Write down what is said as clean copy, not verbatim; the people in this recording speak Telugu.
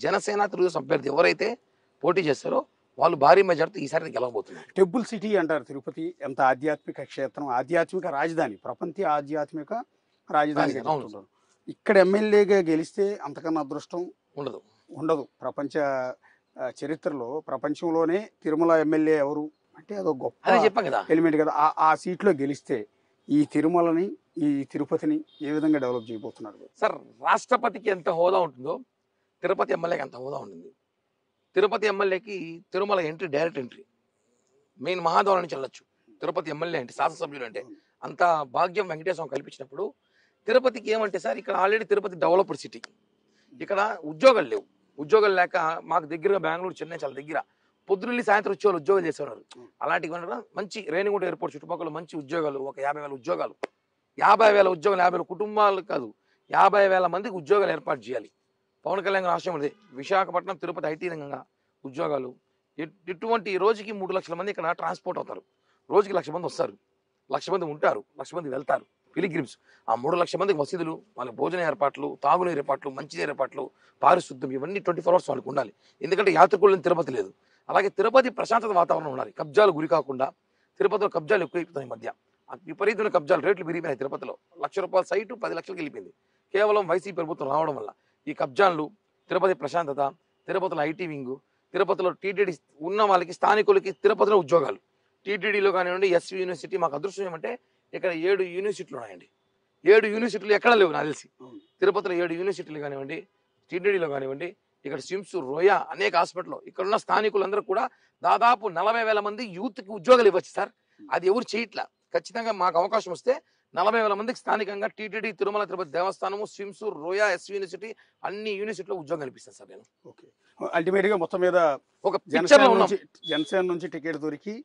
జనసేన తెలుగుదేశం అభ్యర్థి ఎవరైతే పోటీ చేస్తారో వాళ్ళు భారీ మెజార్టీతో ఈసారి గెలవబోతున్నారు. టెంపుల్ సిటీ అంటారు తిరుపతి. ఎంత ఆధ్యాత్మిక క్షేత్రం, ఆధ్యాత్మిక రాజధాని, ప్రపంచ ఆధ్యాత్మిక రాజధాని. ఇక్కడ ఎమ్మెల్యేగా గెలిస్తే అంతకన్నా అదృష్టం ఉండదు. ప్రపంచ చరిత్రలో ప్రపంచంలోనే తిరుమల ఎమ్మెల్యే ఎవరు అంటే అదో గొప్ప ఎలిమెంట్ కదా. ఆ సీట్లో గెలిస్తే ఈ తిరుమలని, ఈ తిరుపతిని ఏ విధంగా డెవలప్ చేయబోతున్నారు సార్? రాష్ట్రపతికి ఎంత హోదా ఉంటుందో తిరుపతి ఎమ్మెల్యేకి అంత హోదా ఉంటుంది. తిరుపతి ఎమ్మెల్యేకి Tirumala entry direct entry, main మహాద్వారం నుంచి వెళ్ళొచ్చు. తిరుపతి ఎమ్మెల్యే అంటే శాసనసభ్యులు అంటే అంత భాగ్యం వెంకటేశ్వరం కల్పించినప్పుడు తిరుపతికి ఏమంటే సార్, ఇక్కడ ఆల్రెడీ తిరుపతి డెవలప్డ్ సిటీ, ఇక్కడ ఉద్యోగాలు లేవు. ఉద్యోగాలు లేక మాకు దగ్గరగా బెంగళూరు, చెన్నై చాలా దగ్గర, పొద్దున్నెళ్ళి సాయంత్రం వచ్చేవాళ్ళు ఉద్యోగాలు చేసేవారు. అలాంటివి మంచి రేణిగుంట ఎయిర్పోర్ట్ చుట్టుపక్కల మంచి ఉద్యోగాలు, ఒక 50,000 ఉద్యోగాలు, 50,000 ఉద్యోగాలు, 50,000 కుటుంబాలు కాదు, 50,000 మందికి ఉద్యోగాలు ఏర్పాటు చేయాలి. పవన్ కళ్యాణ్ రాష్ట్రం ఉంది. విశాఖపట్నం, తిరుపతి ఐటీ రంగంగా ఉద్యోగాలు. ఇటువంటి రోజుకి 3 లక్షల మంది ఇక్కడ ట్రాన్స్పోర్ట్ అవుతారు. రోజుకి 1,00,000 మంది వస్తారు, 1,00,000 మంది ఉంటారు, 1,00,000 మంది వెళ్తారు పిలిగ్రిమ్స్. ఆ 3 లక్షల మందికి మసీదులు, వాళ్ళ భోజన ఏర్పాట్లు, తాగునీరు ఏర్పాట్లు, మంచినీరు ఏర్పాట్లు, పారిశుద్ధ్యం, ఇవన్నీ 24 hours వాళ్ళకి ఉండాలి. ఎందుకంటే యాత్రికులను తిరుపతి లేదు. అలాగే తిరుపతి ప్రశాంతత వాతావరణం ఉండాలి. కబ్జాలు గురి కాకుండా, తిరుపతిలో కబ్జాలు ఎక్కువైపోతున్నాయి. ఈ మధ్య విపరీతమైన కబ్జాలు, రేట్లు పెరిగిపోయినాయి. తిరుపతిలో ₹1,00,000 సైటు 10 లక్షలకు వెళ్ళిపోయింది కేవలం వైసీపీ ప్రభుత్వం రావడం వల్ల. ఈ కబ్జాలు, తిరుపతి ప్రశాంతత, తిరుపతిలో ఐటీ వింగు, తిరుపతిలో టీటీడీ ఉన్న వాళ్ళకి, స్థానికులకి తిరుపతిలో ఉద్యోగాలు. టీటీడీలో కానివ్వండి, ఎస్వి యూనివర్సిటీ, మాకు అదృష్టం ఏమంటే ఇక్కడ 7 యూనివర్సిటీలు ఉన్నాయండి. 7 యూనివర్సిటీలు ఎక్కడ లేవు నాకు తెలిసి. తిరుపతిలో 7 యూనివర్సిటీలు కానివ్వండి, టీటీడీలో కానివ్వండి, ఇక్కడ స్విమ్స్, రోయా, అనేక హాస్పిటల్లో ఇక్కడ ఉన్న స్థానికులందరూ కూడా దాదాపు 40,000 మంది యూత్కి ఉద్యోగాలు ఇవ్వచ్చు సార్. అది ఎవరు చేయట్లా. ఖచ్చితంగా మాకు అవకాశం వస్తే 40,000 మందికి స్థానికంగా టీటీడీ, తిరుమల తిరుపతి దేవస్థానము, స్విమ్స్, రోయా, ఎస్వి యూనివర్సిటీ, అన్ని యూనివర్సిటీలో ఉద్యోగం కల్పిస్తాను సార్ నేను. అల్టిమేట్ గా మొత్తం మీద ఒక జనసేన నుంచి టికెట్ దొరికి